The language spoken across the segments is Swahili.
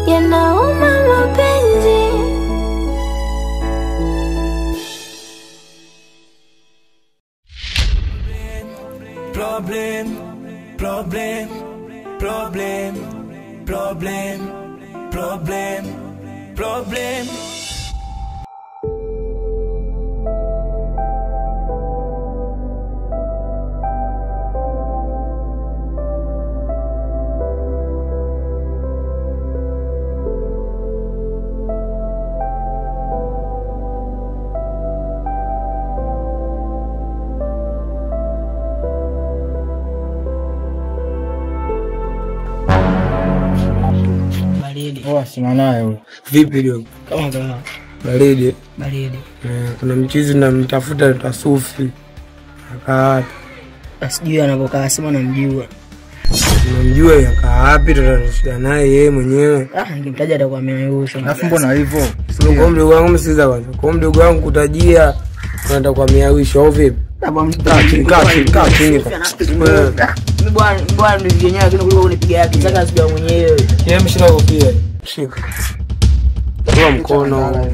yanauma mapenzi. Problem, problem, problem, problem, problem, problem. Sima naye huyo. Vipi leo? Kama kama. Baridi. Baridi. Kuna mchizi na mtafuta tasufi. Akaata. Asijui anapokaa sema namjua. Unamjua yakaa wapi tutashuhudia naye yeye mwenyewe. Nikimtaja atakuwa ameayusha. Alafu mbona hivyo? Sio kwa mdogo wangu msikiza kwanza. Kwa mdogo wangu kutajia unataka kwa miawisho au vipi? Kaa chini. Bwana ndio yenyewe lakini kuliko unipiga yake. Sasa sijua mwenyewe. Yeye mshika kofia. Shika. Kwa mkono.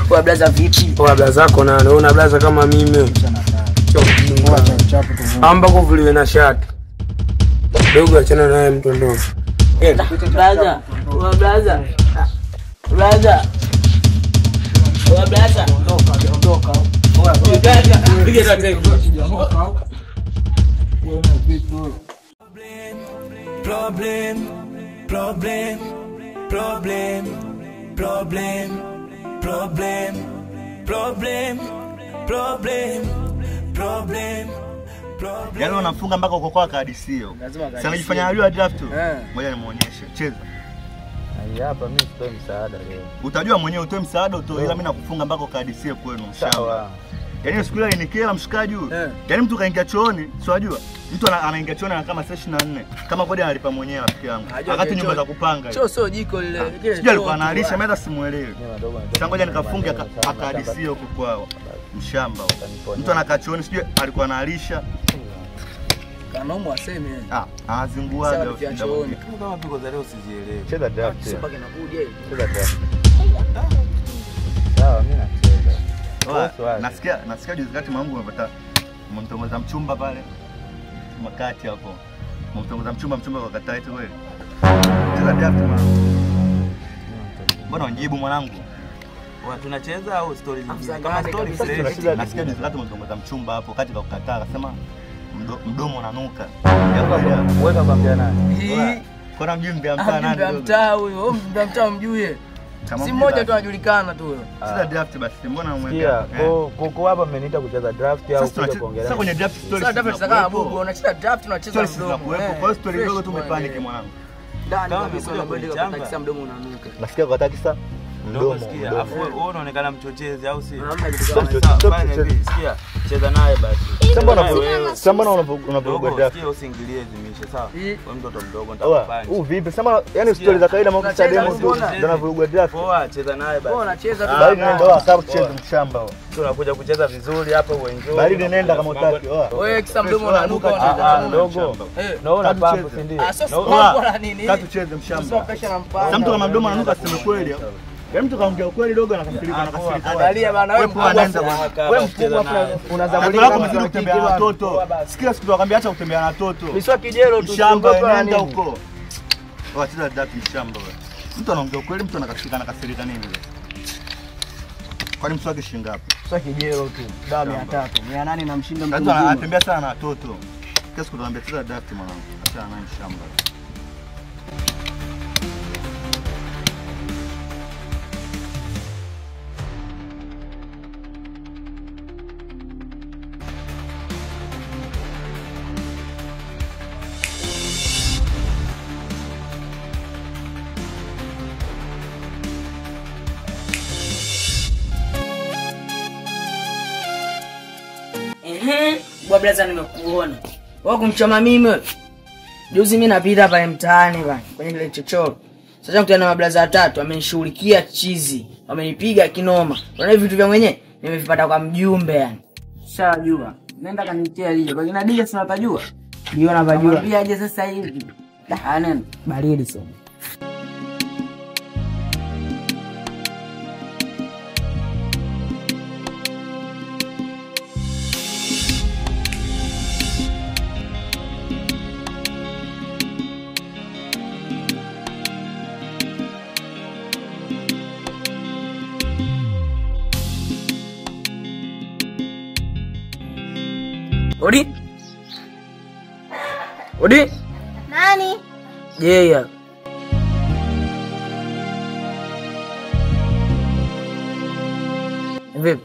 Kwa blaza vipi? Kwa blaza zako na una blaza kama mimi. Amba kuvuliwe na shati. Dogo achana naye mtu ndogo. Blaza. Wa blaza. Blaza. Wa blaza. Ondoka. Piga tatizo. Problem, problem, problem, problem, problem, problem, problem, problem, problem. Yaani unafunga mpaka uko kwa kadisio. Sasa unajifanya unajua draft. Ngoja nimuonyeshe. Cheza. Hapa mimi sitoi msaada leo. Utajua mwenyewe utoe msaada utoe, ila mimi nakufunga mpaka kadisio kwenu mshamba. Yaani siku ile nikela mshikaji huyu. Yaani mtu kaingia chooni, si unajua? Mtu anaingia chooni na kama saa 24. Kama kodi analipa mwenyewe rafiki yangu. Wakati nyumba za kupanga. Choo sio jiko lile. Sijui alikuwa analisha, mimi hata simuelewi. Sasa ngoja nikafunge akadisio huko kwao. Mshamba. Mtu anakaa chooni sijui alikuwa analisha. Kanaomba aseme. Anazinguaga chooni. Kama piko za leo usizielewe. Cheza draft. Sasa kinakuja hivi. Cheza draft. Sawa, mimi nacheza. Nasikia juzi kati mwanangu amepata mtongoza mchumba pale. Makati hapo. Mtongoza mchumba kwa kata yetu wewe. Cheza draft mwanangu. Mbona unjibu mwanangu? Tunacheza au stories zingine? Kama stories nasikia juzi kati mtongoza mchumba hapo kati kwa kukataa akasema mdomo unanuka. Weka kwambia nani? Kuna mjumbe mtaa nani? Mjumbe mtaa huyo, mjumbe mtaa mjue. Si mmoja tu anajulikana tu huyo. Sasa draft basi mbona umweka? Kwa hapa mmeniita kucheza draft au kuja kuongelea. Sasa kwenye draft story. Sasa draft sasa bubu unacheza draft unacheza mdomo. Kwa hiyo story ndogo tu umepanic mwanangu. Ndani kabisa unabadilika kutakisa mdomo unanuka. Nasikia kwa takisa mdomo. Afu wewe unaonekana mchochezi au si? Hamna kitu kama hicho. Sikia, cheza naye basi. Sasa unavuruga draft. Sikia usiingilie zimishe sawa. Kwa mtoto mdogo nitakufanya. Vipi? Sema yani story za kawaida mambo ya demo ndio unavuruga draft. Poa, cheza naye basi. Poa, unacheza tu. Bali nenda asabu cheza mshamba wewe. Tunakuja kucheza vizuri hapa uenjoy. Bali nenda kama utaki. Wewe kisa mdomo unanuka unacheza mdogo. Naona pambo si ndio? Naona nini? Katu cheze mshamba. Sio pesa na mpango. Sasa mtu kama mdomo ananuka sema kweli. Yaani mtu kaongea ukweli dogo anakasirika. Angalia bana wewe mkubwa. Wewe mkubwa unazambulia kama vile kutembea na watoto. Sikia siku tunakwambia acha kutembea na watoto. Miswa kijelo tu shamba nenda huko. Wacheza dapi shamba wewe. Mtu anaongea ukweli mtu anakasirika nini wewe? Kwani mswaki shilingi ngapi? Miswa kijelo tu. Dawa 300. 800 na mshinda mtu. Mtu anatembea sana na watoto. Kesho tunaambia cheza dapi mwanangu. Acha na shamba. Bwa blaza nimekuona. Wewe kumchoma mimi. Juzi mimi napita pale mtaani bana kwenye kile chochoro. Sasa mkutana na mablaza watatu amenishughulikia chizi. Wamenipiga kinoma. Unaona vitu vya mwenyewe nimevipata kwa mjumbe yani. Shajua. Nenda kanitia lije. Kwa kina DJ sana tajua. Ndio napajua. Pia aje sasa hivi. Nenda. Baridi sana. Odi? Odi? Nani? Yeah. Vipi?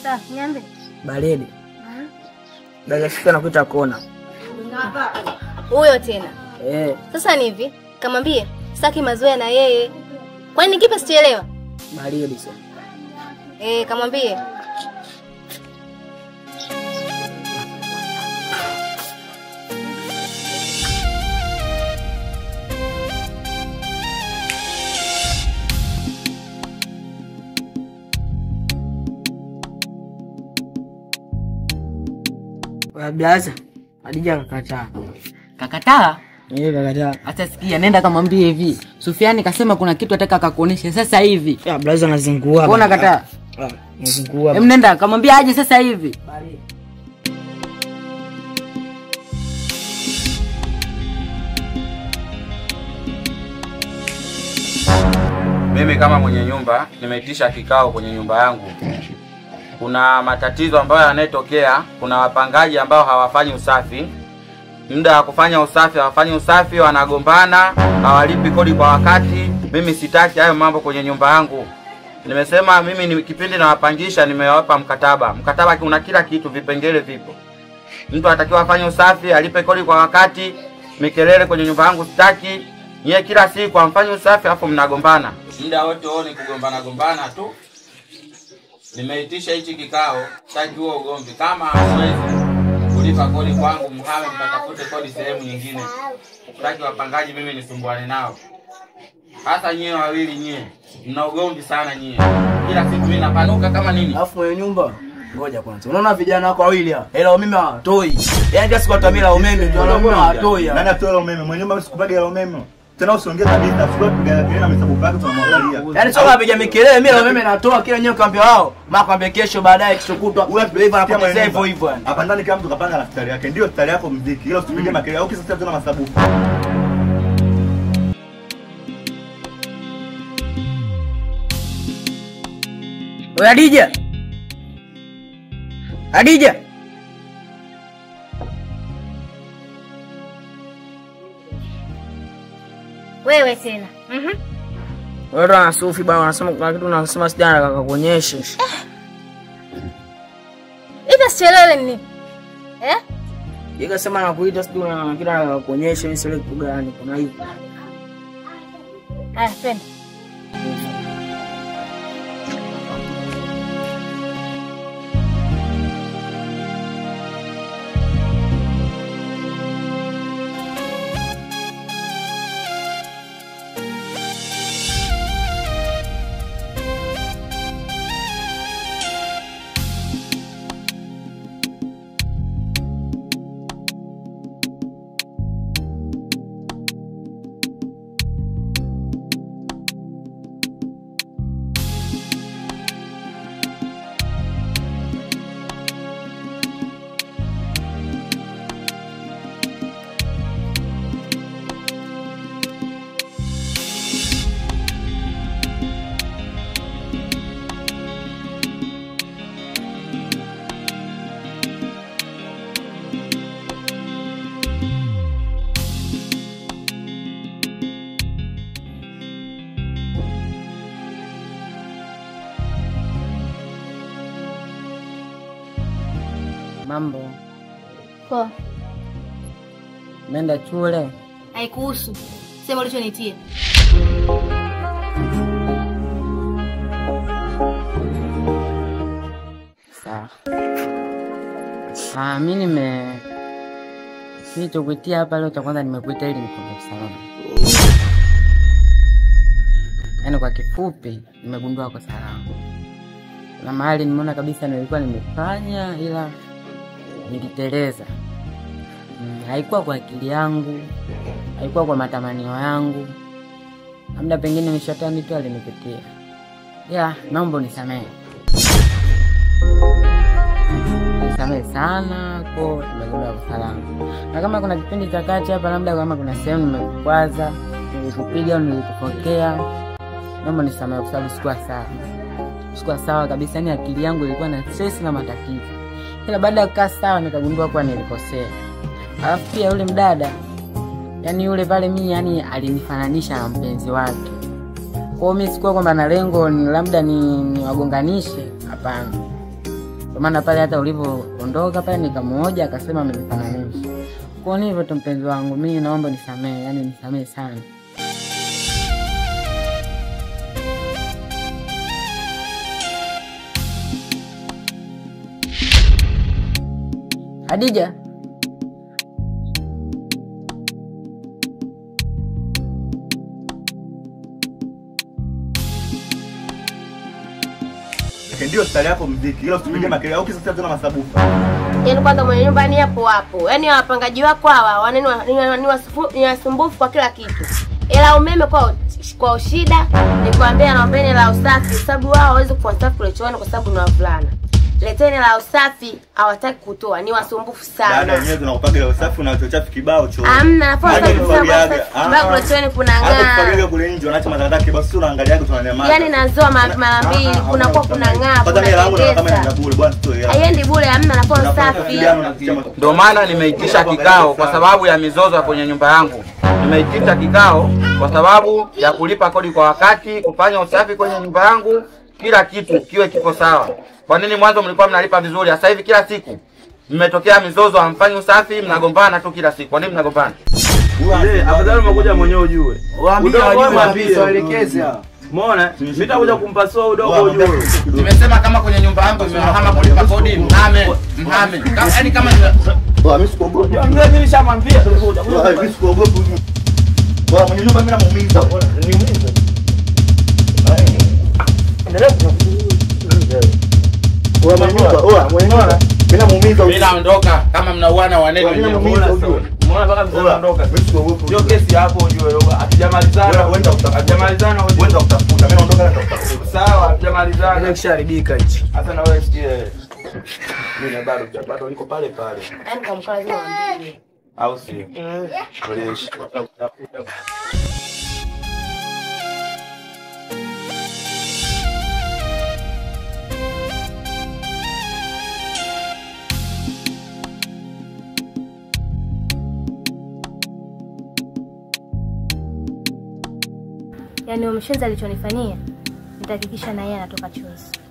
Sawa, niambe. Baridi. Dada sasa nakuita kona. Huyo tena. Sasa ni hivi, kamwambie sitaki mazoea na yeye. Kwani kipi sielewa? Baridi sasa. Kamwambie. Blaza, Hadija kakataa. Kakataa? Kakataa. Acha sikia, nenda kamwambie hivi. Sufiani kasema kuna kitu ataka akakuoneshe sasa hivi. Blaza anazingua. Mbona kataa? Anazingua. Nenda kamwambie aje sasa hivi. Mimi kama mwenye nyumba nimeitisha kikao kwenye nyumba yangu. Kuna matatizo ambayo yanayotokea, kuna wapangaji ambao hawafanyi usafi. Muda wa kufanya usafi hawafanyi usafi, wanagombana, hawalipi kodi kwa wakati. Mimi sitaki hayo mambo kwenye nyumba yangu. Nimesema mimi ni kipindi na wapangisha nimewapa mkataba. Mkataba kuna kila kitu, vipengele vipo. Mtu anatakiwa afanye usafi, alipe kodi kwa wakati. Mikelele kwenye nyumba yangu sitaki. Nyie kila siku amfanye usafi afu mnagombana. Muda wote ni kugombana tu. Nimeitisha hichi kikao, sitaki huo ugomvi. Kama hawezi kulipa kodi kwangu, mhame mtatafute kodi sehemu nyingine. Sitaki wapangaji mimi nisumbuane nao. Hasa nyie wawili nyie, mna ugomvi sana nyie. Kila siku mimi napanuka kama nini? Alafu mwenye nyumba, ngoja kwanza. Unaona vijana wako wawili hapa. Hela umeme hawatoi. Yaani just kwa tamila umeme ndio umeme hawatoi. Nani atoa umeme? Mwenye nyumba sikupagi hela umeme. Tena usiongee kabisa, sio kupiga kelele na msabu pake tunamwangalia. Yaani sio kapiga mikelele, mimi umeme natoa kila nyewe kaambia wao. Mama kwambia kesho baadaye kesho kutwa. Wewe hivyo anapotezea hivyo hivyo yani. Hapa ndani kila mtu kapanga na stari yake. Ndio stari yako muziki. Ila usipige makelele. Au kisa tena masabu. Wewe Hadija. Hadija. Wewe tena. Wewe ndo anasufi bwana, unasema kuna kitu unasema sijana kakakuonyesha. Hivi sielewi nini? Yeye sema nakuita sijui na kitu kakakuonyesha, mimi sile kitu gani kuna hivi. Twende. Mambo. Poa. Nenda shule. Haikuhusu. Sema ulichonitia. Sawa. Mimi nilichokuitia hapa leo cha kwanza nimekuita ili nikupe salama. Yaani kwa kifupi nimegundua kwa salama. Na mahali nimeona kabisa nilikuwa nimefanya ila niliteleza. Haikuwa kwa akili yangu, haikuwa kwa matamanio yangu. Labda pengine ni shetani tu alinipitia. Naomba unisamehe. Nisamehe sana kwa nimegundua kwa salama. Na kama kuna kipindi cha kati hapa labda kama kuna sehemu nimekukwaza, nilikupiga au nilikupokea, naomba nisamehe kwa sababu sikuwa sawa. Sikuwa sawa kabisa, ni akili yangu ilikuwa na stress na matatizo. Ila baada ya kukaa sawa nikagundua kuwa nilikosea. Alafu pia yule mdada, yani yule pale mimi yani alinifananisha na mpenzi wake. Kwa hiyo mimi sikuwa kwamba na lengo labda ni wagonganishe, hapana. Kwa maana pale hata ulivyoondoka pale nikamuoja akasema amenifananisha. Kwa hivyo tu mpenzi wangu, mimi naomba nisamehe, yani nisamehe sana. Hadija. Ndio style hapo mziki. Ila usipige makelele au kisa tena masabufa. Yaani kwanza mwenye nyumba ni hapo hapo. Yaani wapangaji wako hawa ni wasumbufu kwa kila kitu. Ila umeme kwa shida, nikwambia naombeni la usafi sababu wao hawezi kuwa safi kule chooni kwa sababu ni wavulana. Leteni la usafi hawataki kutoa, ni wasumbufu sana. Dada wenyewe tunakupaga la usafi na uchafu kibao choo. Hamna nafasi kusema sababu kule chooni kuna ng'aa. Hata kufagia kule nje wanaacha madadake basi unaangalia yako tunanyamaza. Yaani nazoa mara mbili, kuna ng'aa. Kwanza mimi langu na kama ni bure bwana tu ya. Haiendi bure, hamna nafasi usafi. Ndio maana nimeitisha kikao kwa sababu ya mizozo kwenye nyumba yangu. Nimeitisha kikao kwa sababu ya kulipa kodi kwa wakati, kufanya usafi kwenye nyumba yangu, kila kitu kiwe kiko sawa. Kwa nini mwanzo mlikuwa mnalipa vizuri? Sasa hivi kila siku mmetokea mizozo, hamfanyi usafi, mnagombana tu kila siku. Kwa nini mnagombana? Afadhali umekuja mwenyewe ujue. Waambie waelekeze. Umeona? Nitakuja kumpasua udogo ujue. Nimesema kama kwenye nyumba yangu nimehama kulipa kodi, mhame. Yaani kama mimi sikuogopi. Mimi nishamwambia Mimi sikuogopi. Bwana mwenye nyumba mimi namuumiza. Niumiza. Endelea. Mwenye nyumba, mimi namuumiza. mimi naondoka kama mnauana wanene wenyewe. Umeona mpaka mnaondoka. Hiyo kesi hapo ujue. Hatujamalizana. Hatujamalizana. Uenda kutafuta. Mimi naondoka na kutafuta. Sawa, hatujamalizana. Ile kisharibika hichi. Hata na wewe sikie. Mimi bado niko pale pale. Yaani kama lazima waambie. Au si? Fresh. Yaani mshenzi alichonifanyia, nitahakikisha na yeye anatoka chozi.